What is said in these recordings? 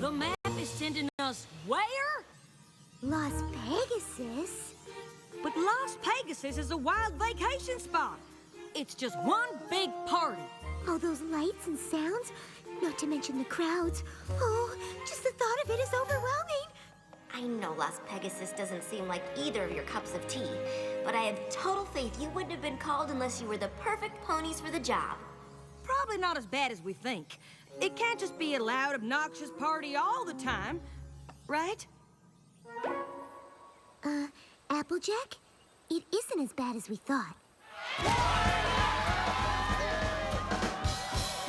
The map is sending us where? Las Pegasus? But Las Pegasus is a wild vacation spot. It's just one big party. All those lights and sounds, not to mention the crowds. Oh, just the thought of it is overwhelming. I know Las Pegasus doesn't seem like either of your cups of tea, but I have total faith you wouldn't have been called unless you were the perfect ponies for the job. Probably not as bad as we think. It can't just be a loud, obnoxious party all the time, right? Applejack? It isn't as bad as we thought.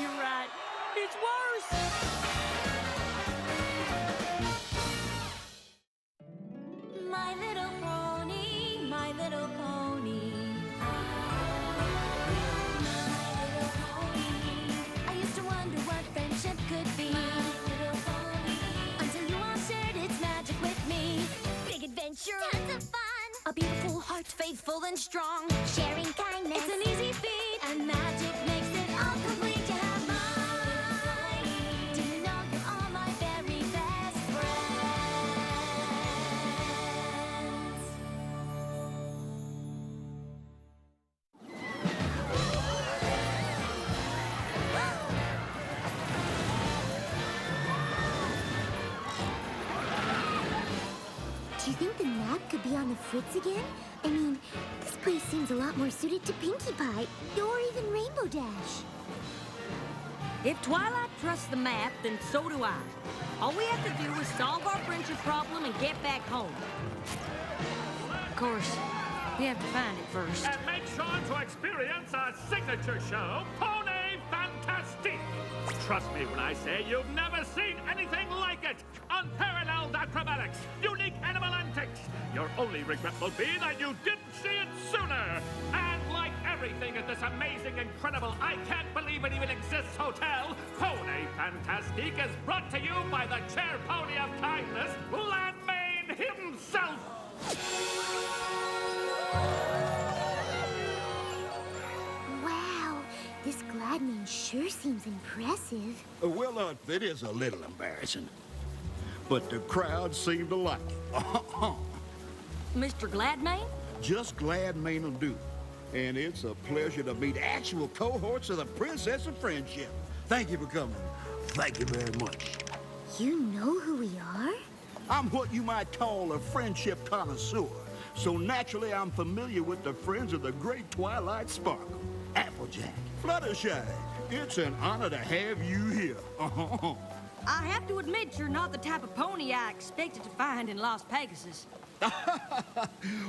You're right. It's worse. My little pony, my little pony. My little pony. I used to wonder what friendship could be. My little pony. Until you all shared its magic with me. Big adventure. Tons of fun. A beautiful heart, faithful and strong. Sharing kindness. It's an easy feat. And magic makes it all complete. You have mine. Do you know you're all my very best friends? Do you think the map could be on the fritz again? I mean, this place seems a lot more suited to Pinkie Pie, or even Rainbow Dash. If Twilight trusts the map, then so do I. All we have to do is solve our friendship problem and get back home. Of course, we have to find it first. And make sure to experience our signature show, Pony Fantastique. Trust me when I say you've never seen anything like it. Unparalleled acrobatics, unique animal antics. Your only regret will be that you didn't see it sooner. And like everything at this amazing, incredible, I can't believe it even exists hotel, Pony Fantastique is brought to you by the chair pony of kindness, Landmain himself. Wow, this Gladman sure seems impressive. Well, it is a little embarrassing. But the crowd seemed to like it. Mr. Gladmain? Just Gladman will do. And it's a pleasure to meet actual cohorts of the Princess of Friendship. Thank you for coming. Thank you very much. You know who we are? I'm what you might call a friendship connoisseur. So naturally, I'm familiar with the friends of the great Twilight Sparkle. Applejack, Fluttershy, it's an honor to have you here. I have to admit you're not the type of pony I expected to find in Las Pegasus.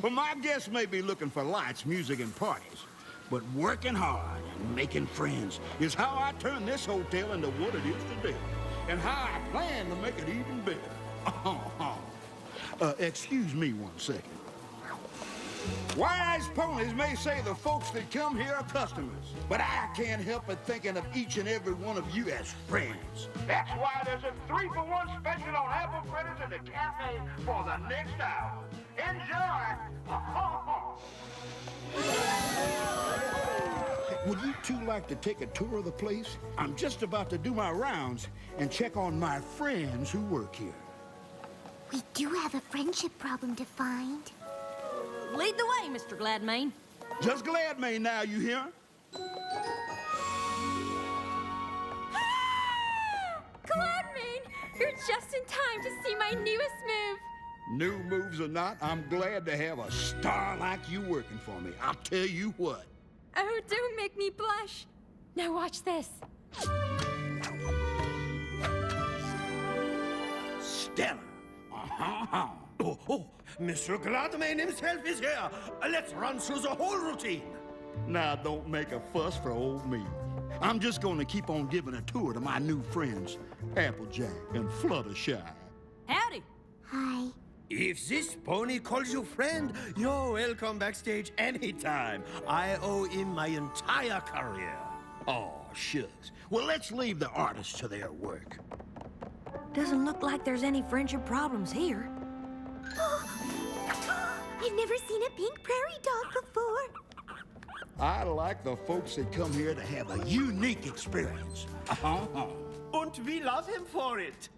Well, my guests may be looking for lights, music, and parties, but working hard and making friends is how I turn this hotel into what it is today, and how I plan to make it even better. Excuse me one second. Wise ponies may say the folks that come here are customers, but I can't help but thinking of each and every one of you as friends. That's why there's a 3-for-1 special on apple fritters in the cafe for the next hour. Enjoy! Would you two like to take a tour of the place? I'm just about to do my rounds and check on my friends who work here. We do have a friendship problem to find. Lead the way, Mr. Gladmain. Just Gladmain now, you hear? Gladmain! You're just in time to see my newest move. New moves or not, I'm glad to have a star like you working for me. I'll tell you what. Oh, don't make me blush. Now watch this. Stellar. Oh, Mr. Gladmain himself is here. Let's run through the whole routine. Now, don't make a fuss for old me. I'm just going to keep on giving a tour to my new friends, Applejack and Fluttershy. Howdy. Hi. If this pony calls you friend, you're welcome backstage anytime. I owe him my entire career. Oh, shucks. Well, let's leave the artists to their work. Doesn't look like there's any friendship problems here. I've never seen a pink prairie dog before. I like the folks that come here to have a unique experience. And we love him for it.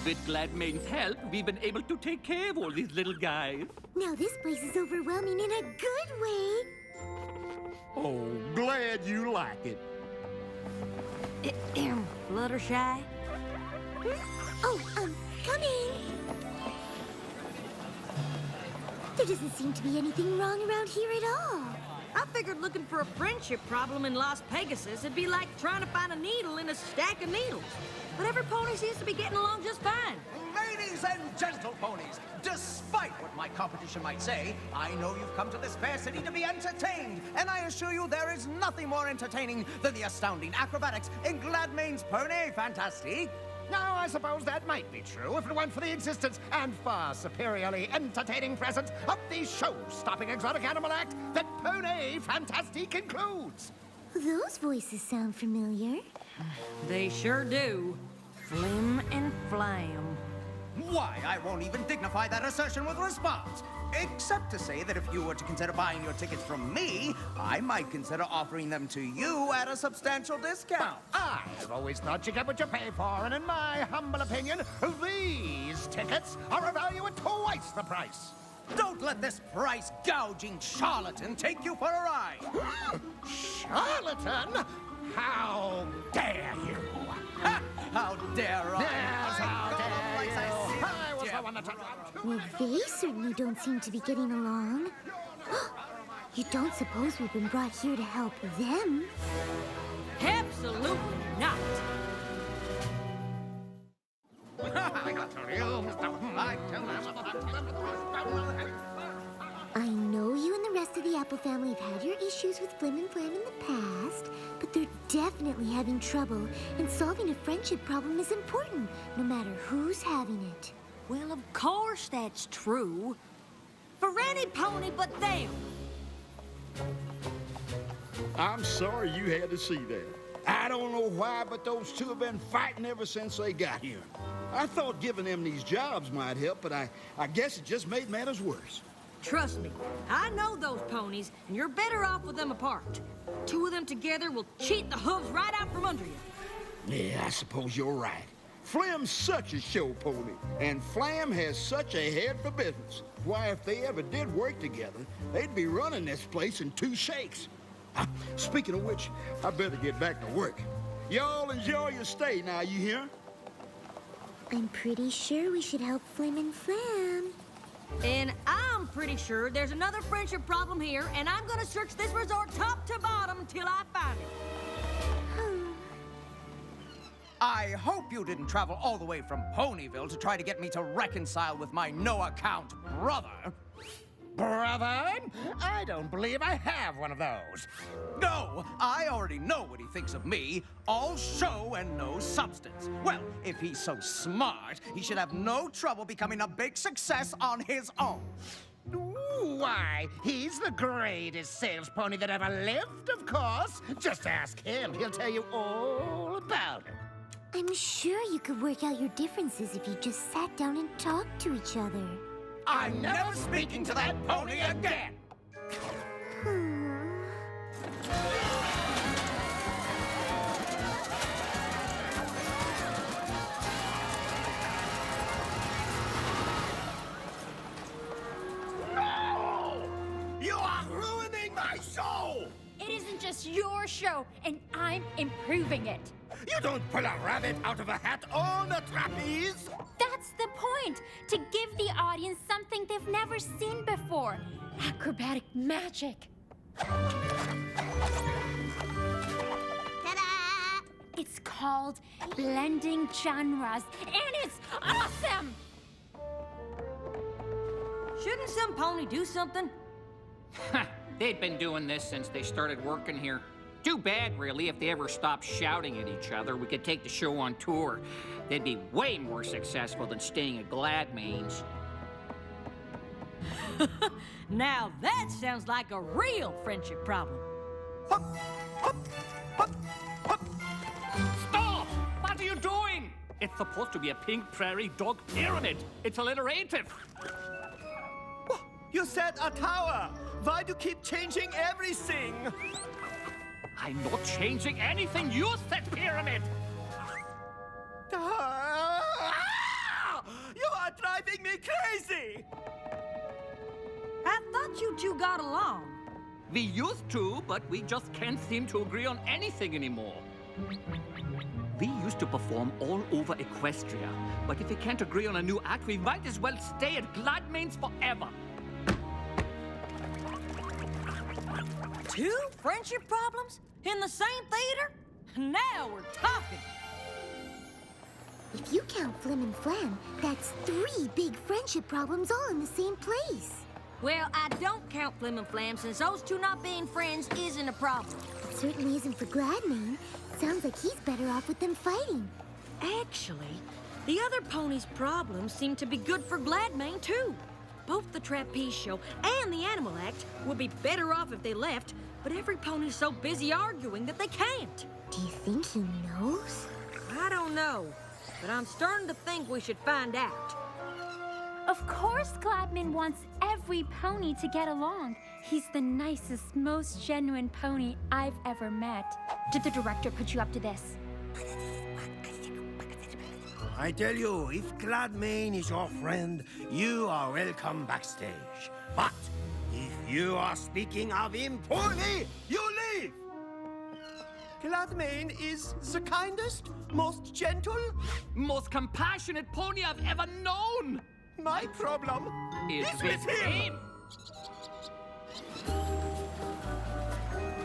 With Gladmane's help, we've been able to take care of all these little guys. Now this place is overwhelming in a good way. Oh, glad you like it. Fluttershy? Oh, coming. There doesn't seem to be anything wrong around here at all. I figured looking for a friendship problem in Las Pegasus would be like trying to find a needle in a stack of needles. But every pony seems to be getting along just fine. Ladies and gentle ponies, despite what my competition might say, I know you've come to this fair city to be entertained, and I assure you there is nothing more entertaining than the astounding acrobatics in Gladmane's Pony Fantastique. Now, I suppose that might be true if it weren't for the existence and far superiorly entertaining presence of the show-stopping exotic animal act that Pony Fantastique includes. Those voices sound familiar. They sure do. Flim and Flam. Why, I won't even dignify that assertion with response. Except to say that if you were to consider buying your tickets from me, I might consider offering them to you at a substantial discount. I've always thought you get what you pay for, and in my humble opinion, these tickets are a value at twice the price. Don't let this price-gouging charlatan take you for a ride. Charlatan? How dare you? Ha! How dare I? Yes, how dare you? I was Yeah. the one that... Well, they certainly don't seem to be getting along. You don't suppose we've been brought here to help them? Absolutely not. I know you and the rest of the Apple family have had your issues with Flim and Flam in the past, but they're definitely having trouble, and solving a friendship problem is important, no matter who's having it. Well, of course that's true. For any pony but them. I'm sorry you had to see that. I don't know why, but those two have been fighting ever since they got here. I thought giving them these jobs might help, but I guess it just made matters worse. Trust me, I know those ponies, and you're better off with them apart. Two of them together will cheat the hooves right out from under you. Yeah, I suppose you're right. Flim's such a show pony, and Flam has such a head for business. Why, if they ever did work together, they'd be running this place in two shakes. Speaking of which, I better get back to work. Y'all enjoy your stay now, you hear? I'm pretty sure we should help Flim and Flam. And I'm pretty sure there's another friendship problem here, and I'm gonna search this resort top to bottom till I find it. I hope you didn't travel all the way from Ponyville to try to get me to reconcile with my no-account brother. Brother? I don't believe I have one of those. No, I already know what he thinks of me. All show and no substance. Well, if he's so smart, he should have no trouble becoming a big success on his own. Ooh, why, he's the greatest sales pony that ever lived, of course. Just ask him. He'll tell you all about it. I'm sure you could work out your differences if you just sat down and talked to each other. I'm never speaking to that pony again! No! You are ruining my show! It isn't just your show, and I'm improving it. You don't pull a rabbit out of a hat on a trapeze! That's the point, to give the audience something they've never seen before. Acrobatic magic. Ta-da! It's called blending genres, and it's awesome! Shouldn't some pony do something? They've been doing this since they started working here. Too bad, really, if they ever stopped shouting at each other. We could take the show on tour. They'd be way more successful than staying at Gladmane's. Now that sounds like a real friendship problem. Stop! What are you doing? It's supposed to be a pink prairie dog pyramid. It's alliterative. You said a tower! Why do you keep changing everything? I'm not changing anything. You said pyramid. you two got along. We used to, but we just can't seem to agree on anything anymore. We used to perform all over Equestria, but if we can't agree on a new act, we might as well stay at Gladmane's forever. Two friendship problems in the same theater? Now we're talking. If you count Flim and Flam, that's 3 big friendship problems all in the same place. Well, I don't count Flim and Flam since those two not being friends isn't a problem. It certainly isn't for Gladmane. Sounds like he's better off with them fighting. Actually, the other ponies' problems seem to be good for Gladmane, too. Both the Trapeze Show and the Animal Act would be better off if they left, but every pony's so busy arguing that they can't. Do you think he knows? I don't know, but I'm starting to think we should find out. Of course Gladmane wants every pony to get along. He's the nicest, most genuine pony I've ever met. Did the director put you up to this? I tell you, if Gladmane is your friend, you are welcome backstage. But if you are speaking of him poorly, you leave! Gladmane is the kindest, most gentle, Most compassionate pony I've ever known! my problem. Is with him!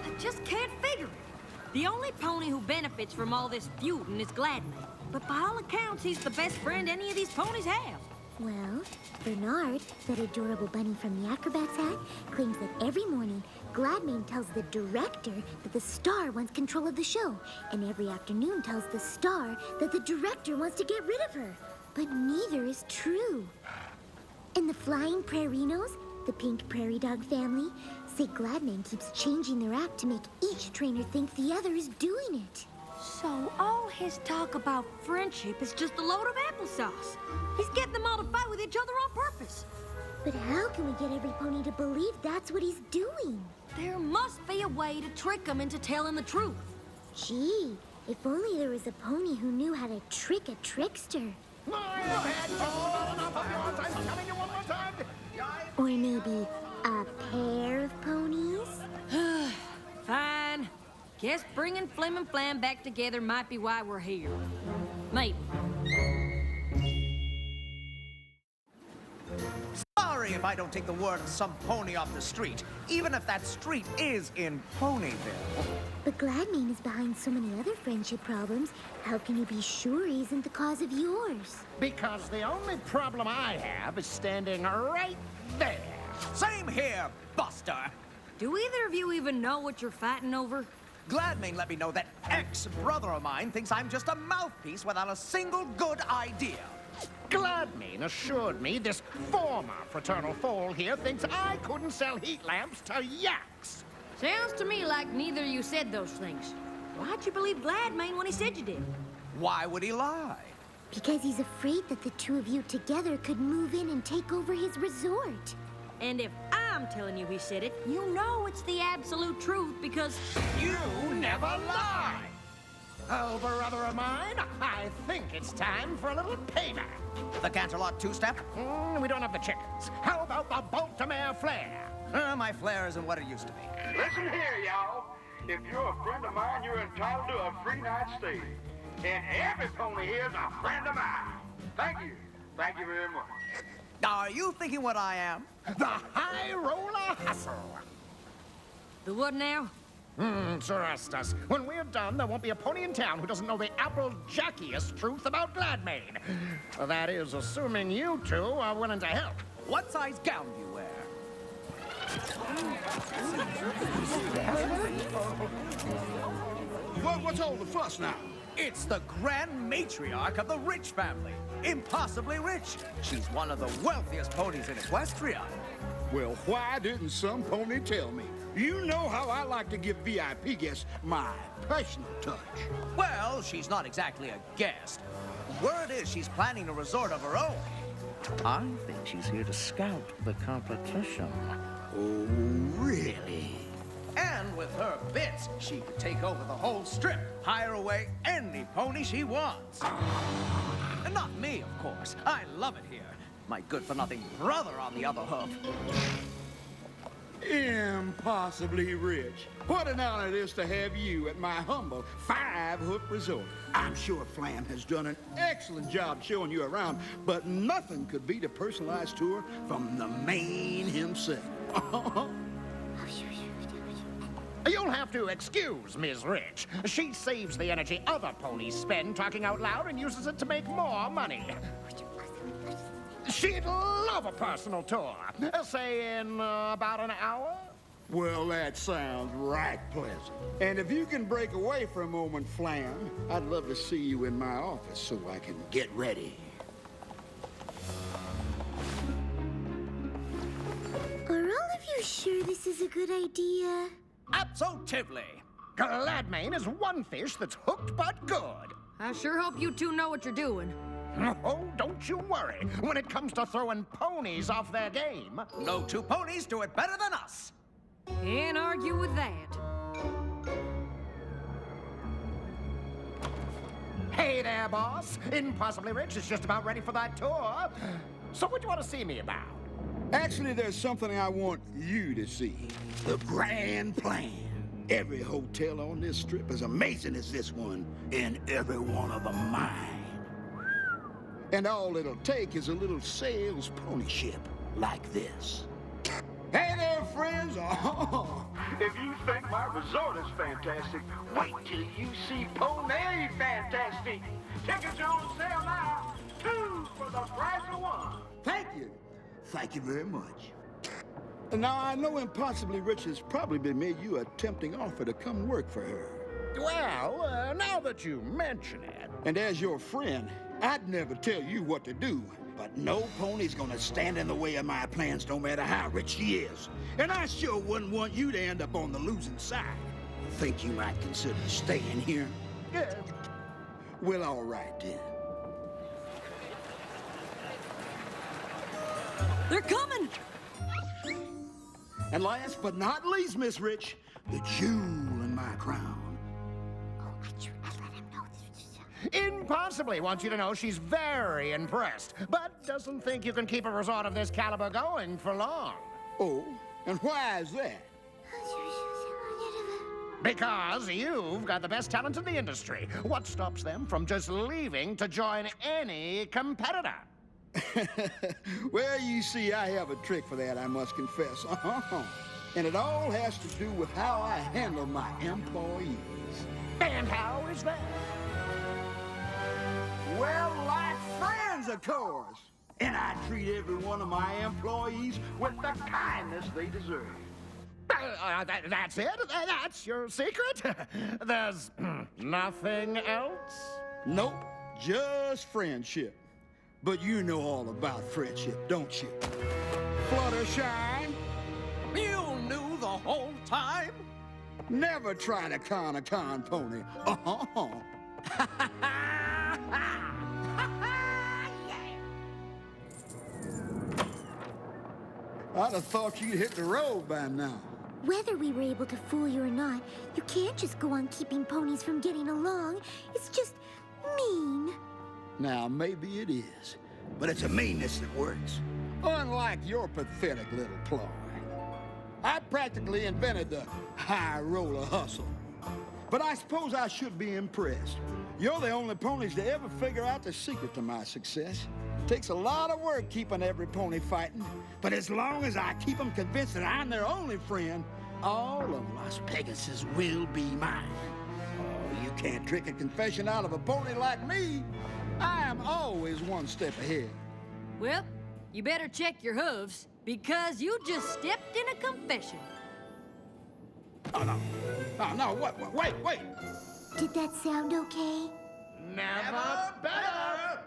I just can't figure it. The only pony who benefits from all this feuding is Gladmane. But by all accounts, he's the best friend any of these ponies have. Well, Bernard, that adorable bunny from the Acrobat's hat, claims that every morning, Gladmane tells the director that the star wants control of the show, and every afternoon tells the star that the director wants to get rid of her. But neither is true. And the Flying Prairinos, the pink prairie dog family, say Gladmane keeps changing their act to make each trainer think the other is doing it. So all his talk about friendship is just a load of applesauce. He's getting them all to fight with each other on purpose. But how can we get every pony to believe that's what he's doing? There must be a way to trick them into telling the truth. Gee, if only there was a pony who knew how to trick a trickster. Or maybe a pair of ponies? Fine. Guess bringing Flim and Flam back together might be why we're here. Maybe. Sorry if I don't take the word of some pony off the street, even if that street is in Ponyville. But Gladmane is behind so many other friendship problems. How can you be sure he isn't the cause of yours? Because the only problem I have is standing right there. Same here, Buster. Do either of you even know what you're fighting over? Gladmane let me know that ex-brother of mine thinks I'm just a mouthpiece without a single good idea. Gladmane assured me this former fraternal foal here thinks I couldn't sell heat lamps to yaks. Sounds to me like neither of you said those things. Why'd you believe Gladmane when he said you did? Why would he lie? Because he's afraid that the two of you together could move in and take over his resort. And if I'm telling you he said it, you know it's the absolute truth because... You never lie! Oh, brother of mine, I think it's time for a little payback. The Canterlot two-step? We don't have the chickens. How about the Baltimore Flare? My flair isn't what it used to be. Listen here, y'all. If you're a friend of mine, you're entitled to a free night stay. And every pony here is a friend of mine. Thank you. Thank you very much. Are you thinking what I am? The High Roller Hustle. The what now? Trust us. When we're done, there won't be a pony in town who doesn't know the apple-jackiest truth about Gladmane. That is, assuming you two are willing to help. What size gown do you wear? What's all the fuss now? It's the grand matriarch of the rich family. Impossibly rich. She's one of the wealthiest ponies in Equestria. Well, why didn't some pony tell me? You know how I like to give VIP guests my personal touch. Well, she's not exactly a guest. Word is she's planning a resort of her own. I think she's here to scout the competition. Oh, really? And with her bits, she could take over the whole strip, hire away any pony she wants. And not me, of course. I love it here. My good-for-nothing brother on the other hoof. Impossibly rich. What an honor it is to have you at my humble five-hook resort. I'm sure Flam has done an excellent job showing you around, but nothing could beat a personalized tour from the man himself. You'll have to excuse Ms. Rich. She saves the energy other ponies spend talking out loud and uses it to make more money. She'd love a personal tour. Say in about an hour? Well, that sounds right pleasant. And if you can break away for a moment, Flam, I'd love to see you in my office so I can get ready. Are all of you sure this is a good idea? Absolutely. Gladmane is one fish that's hooked but good. I sure hope you two know what you're doing. Oh, don't you worry. When it comes to throwing ponies off their game, No two ponies do it better than us. Can't argue with that. hey there, boss. Impossibly Rich is just about ready for that tour. So what do you want to see me about? Actually, there's something I want you to see. The grand plan. Every hotel on this strip is amazing as this one, and every one of them mine. And all it'll take is a little sales pony ship like this. Hey there, friends. Oh, if you think my resort is fantastic, wait till you see Pony Fantastic. Tickets are on sale now. 2 for the price of 1. Thank you. Thank you very much. Now, I know Impossibly Rich has probably been made you a tempting offer to come work for her. Well, now that you mention it. And as your friend, I'd never tell you what to do, but no pony's gonna stand in the way of my plans no matter how rich she is. And I sure wouldn't want you to end up on the losing side. Think you might consider staying here? Yeah. Well, all right then. They're coming! And last but not least, Miss Rich, the jewel in my crown. Oh, I let him know this. Impossibly wants you to know she's very impressed, but doesn't think you can keep a resort of this caliber going for long. Oh, and why is that? Because you've got the best talent in the industry. What stops them from just leaving to join any competitor? Well, you see, I have a trick for that, I must confess. And it all has to do with how I handle my employees. And how is that? Well, like friends, of course. And I treat every one of my employees with the kindness they deserve. That's it? That's your secret? There's nothing else? Nope, just friendship. But you know all about friendship, don't you? Fluttershy, You knew the whole time? never try to con a con pony. I'd have thought you'd hit the road by now. Whether we were able to fool you or not, you can't just go on keeping ponies from getting along. It's just mean. Now, maybe it is, but it's a meanness that works. Unlike your pathetic little ploy. I practically invented the high roller hustle. But I suppose I should be impressed. You're the only ponies to ever figure out the secret to my success. Takes a lot of work keeping every pony fighting, but as long as I keep them convinced that I'm their only friend, all of Las Pegasus will be mine. Oh, you can't trick a confession out of a pony like me. I am always one step ahead. Well, you better check your hooves, because you just stepped in a confession. Oh, no. Oh, no, wait. Did that sound okay? Never better!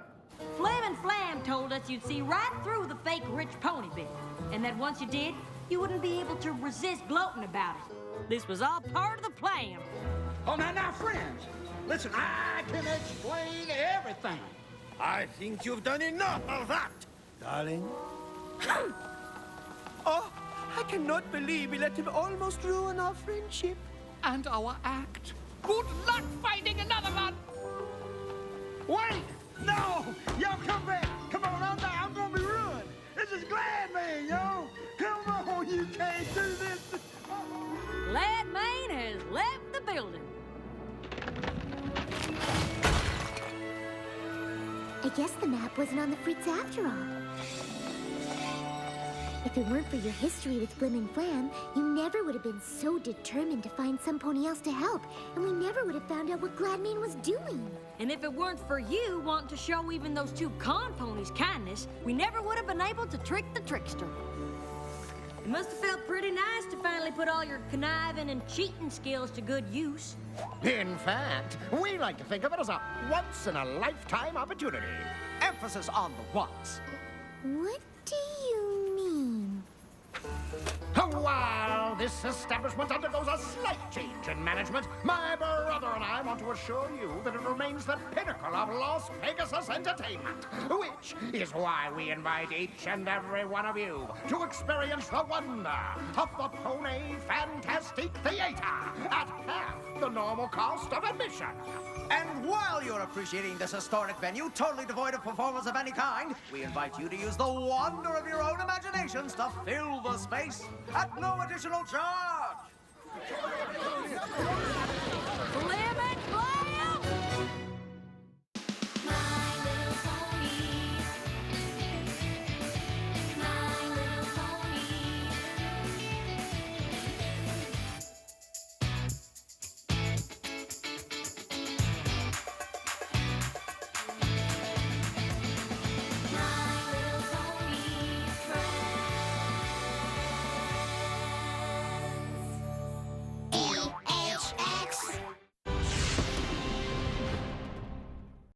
Flam and Flam told us you'd see right through the fake rich pony bit, and that once you did, you wouldn't be able to resist gloating about it. This was all part of the plan. Oh, now, friends. Listen, I can explain everything. I think you've done enough of that, darling. Oh, I cannot believe we let him almost ruin our friendship. And our act. Good luck finding another one! Wait! No! Y'all come back! Come on, I'm gonna be ruined! This is Gladmane, yo! Come on, you can't do this Gladman has left the building. I guess the map wasn't on the Fritz after all. If it weren't for your history with Flim and Flam, you never would have been so determined to find some pony else to help, and we never would have found out what Gladman was doing. And if it weren't for you wanting to show even those two con ponies kindness, we never would have been able to trick the trickster. It must have felt pretty nice to finally put all your conniving and cheating skills to good use. In fact, we like to think of it as a once-in-a-lifetime opportunity. Emphasis on the once. What do you mean? While this establishment undergoes a slight change in management, my brother and I want to assure you that it remains the pinnacle of Los Pegasus entertainment, which is why we invite each and every one of you to experience the wonder of the Pony Fantastic Theater at half the normal cost of admission. And while you're appreciating this historic venue, totally devoid of performance of any kind, we invite you to use the wonder of your own imaginations to fill the space at no additional charge.